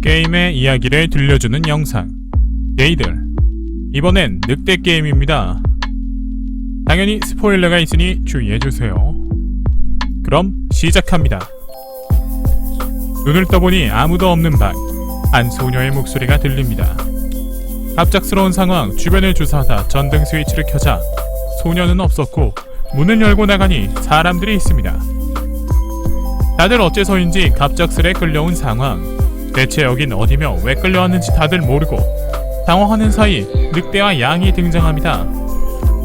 게임의 이야기를 들려주는 영상. 게이들, 이번엔 늑대 게임입니다. 당연히 스포일러가 있으니 주의해주세요. 그럼 시작합니다. 눈을 떠보니 아무도 없는 방, 한 소녀의 목소리가 들립니다. 갑작스러운 상황, 주변을 조사하다 전등 스위치를 켜자 소녀는 없었고 문을 열고 나가니 사람들이 있습니다. 다들 어째서인지 갑작스레 끌려온 상황. 대체 여긴 어디며 왜 끌려왔는지 다들 모르고 당황하는 사이 늑대와 양이 등장합니다.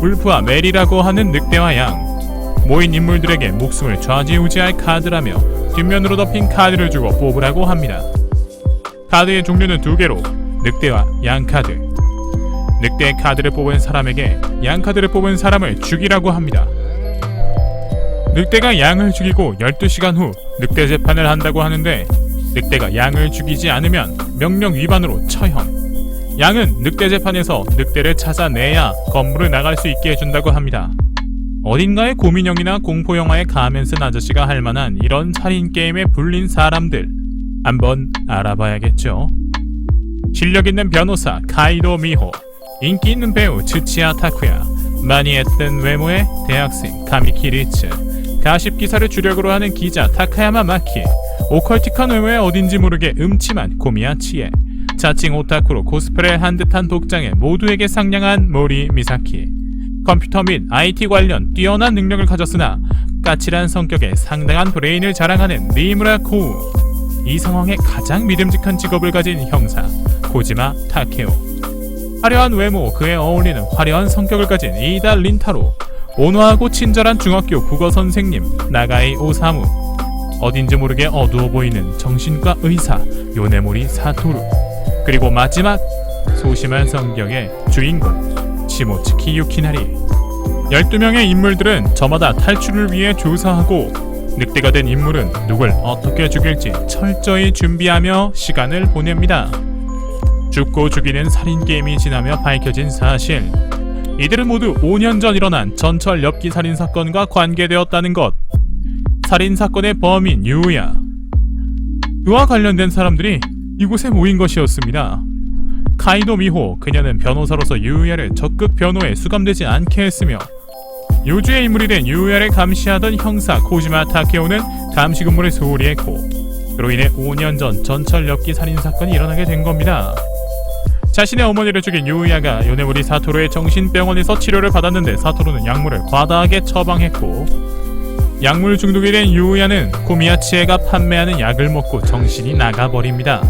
울프와 메리라고 하는 늑대와 양. 모인 인물들에게 목숨을 좌지우지할 카드라며 뒷면으로 덮인 카드를 주고 뽑으라고 합니다. 카드의 종류는 두 개로 늑대와 양 카드. 늑대의 카드를 뽑은 사람에게 양 카드를 뽑은 사람을 죽이라고 합니다. 늑대가 양을 죽이고 12시간 후 늑대 재판을 한다고 하는데 늑대가 양을 죽이지 않으면 명령 위반으로 처형. 양은 늑대 재판에서 늑대를 찾아내야 건물을 나갈 수 있게 해준다고 합니다. 어딘가에 고민형이나 공포영화에 가면 쓴 아저씨가 할 만한 이런 살인게임에 불린 사람들 한번 알아봐야겠죠. 실력있는 변호사 카이도 미호, 인기있는 배우 츠치야 타쿠야, 많이 했던 외모의 대학생 카미키 리츠, 가십 기사를 주력으로 하는 기자 타카야마 마키, 오컬틱한 외모에 어딘지 모르게 음침한 코미야 치에, 자칭 오타쿠로 코스프레를 한 듯한 복장에 모두에게 상냥한 모리 미사키, 컴퓨터 및 IT 관련 뛰어난 능력을 가졌으나 까칠한 성격에 상당한 브레인을 자랑하는 니무라 코우, 이 상황에 가장 믿음직한 직업을 가진 형사 고지마 타케오, 화려한 외모, 그에 어울리는 화려한 성격을 가진 이다 린타로, 온화하고 친절한 중학교 국어 선생님 나가이 오사무, 어딘지 모르게 어두워 보이는 정신과 의사 요네모리 사토루, 그리고 마지막 소심한 성격의 주인공 시모츠키 유키나리. 12명의 인물들은 저마다 탈출을 위해 조사하고 늑대가 된 인물은 누굴 어떻게 죽일지 철저히 준비하며 시간을 보냅니다. 죽고 죽이는 살인게임이 지나며 밝혀진 사실, 이들은 모두 5년 전 일어난 전철 엽기 살인사건과 관계되었다는 것. 살인사건의 범인 유우야, 그와 관련된 사람들이 이곳에 모인 것이었습니다. 카이도 미호, 그녀는 변호사로서 유우야를 적극 변호에 수감되지 않게 했으며 요주의 인물이 된 유우야를 감시하던 형사 코지마 타케오는 감시 근무를 소홀히 했고 그로 인해 5년 전 전철 엽기 살인사건이 일어나게 된 겁니다. 자신의 어머니를 죽인 유우야가 요네모리 사토루의 정신병원에서 치료를 받았는데 사토루는 약물을 과다하게 처방했고 약물 중독이 된 유우야는 코미야치에가 판매하는 약을 먹고 정신이 나가버립니다.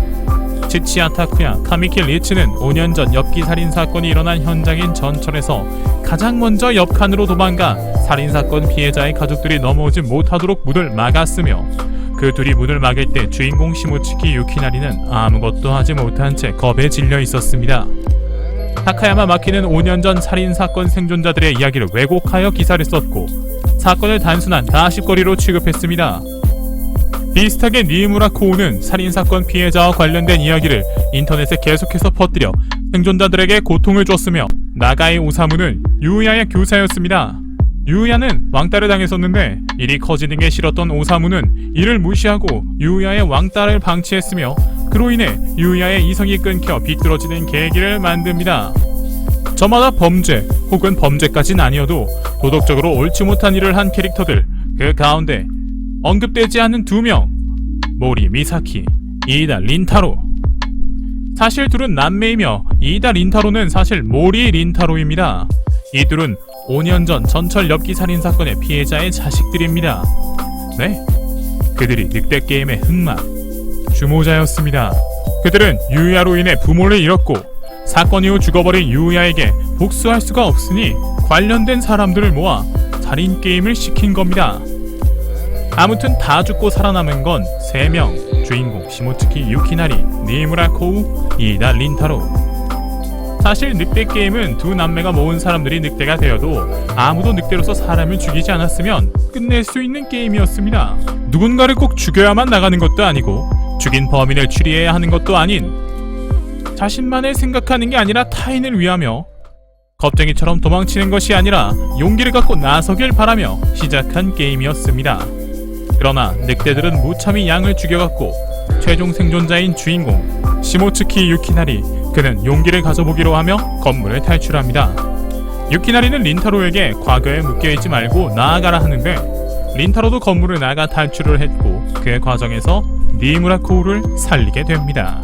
치치야 타쿠야, 카미키 리츠는 5년 전 엽기 살인사건이 일어난 현장인 전철에서 가장 먼저 옆칸으로 도망가 살인사건 피해자의 가족들이 넘어오지 못하도록 문을 막았으며 그 둘이 문을 막을 때 주인공 시모츠키 유키나리는 아무것도 하지 못한 채 겁에 질려 있었습니다. 타카야마 마키는 5년 전 살인사건 생존자들의 이야기를 왜곡하여 기사를 썼고 사건을 단순한 가십거리로 취급했습니다. 비슷하게 니무라 코우는 살인사건 피해자와 관련된 이야기를 인터넷에 계속해서 퍼뜨려 생존자들에게 고통을 줬으며 나가이 오사무는 유우야의 교사였습니다. 유우야는 왕따를 당했었는데 일이 커지는 게 싫었던 오사무는 이를 무시하고 유우야의 왕따를 방치했으며 그로 인해 유우야의 이성이 끊겨 비뚤어지는 계기를 만듭니다. 저마다 범죄 혹은 범죄까진 아니어도 도덕적으로 옳지 못한 일을 한 캐릭터들, 그 가운데 언급되지 않은 2명, 모리 미사키, 이이다 린타로. 사실 둘은 남매이며 이이다 린타로는 사실 모리 린타로입니다. 이 둘은 5년 전 전철 엽기 살인사건의 피해자의 자식들입니다. 네, 그들이 늑대 게임의 흑막, 주모자였습니다. 그들은 유우야로 인해 부모를 잃었고 사건 이후 죽어버린 유우야에게 복수할 수가 없으니 관련된 사람들을 모아 살인게임을 시킨 겁니다. 아무튼 다 죽고 살아남은 건 3명, 주인공 시모츠키 유키나리, 니무라 코우, 이이다 린타로. 사실 늑대 게임은 두 남매가 모은 사람들이 늑대가 되어도 아무도 늑대로서 사람을 죽이지 않았으면 끝낼 수 있는 게임이었습니다. 누군가를 꼭 죽여야만 나가는 것도 아니고 죽인 범인을 추리해야 하는 것도 아닌, 자신만을 생각하는 게 아니라 타인을 위하며 겁쟁이처럼 도망치는 것이 아니라 용기를 갖고 나서길 바라며 시작한 게임이었습니다. 그러나 늑대들은 무참히 양을 죽여갔고 최종 생존자인 주인공 시모츠키 유키나리, 그는 용기를 가져보기로 하며 건물을 탈출합니다. 유키나리는 린타로에게 과거에 묶여있지 말고 나아가라 하는데 린타로도 건물을 나가 탈출을 했고 그 과정에서 니무라 코우를 살리게 됩니다.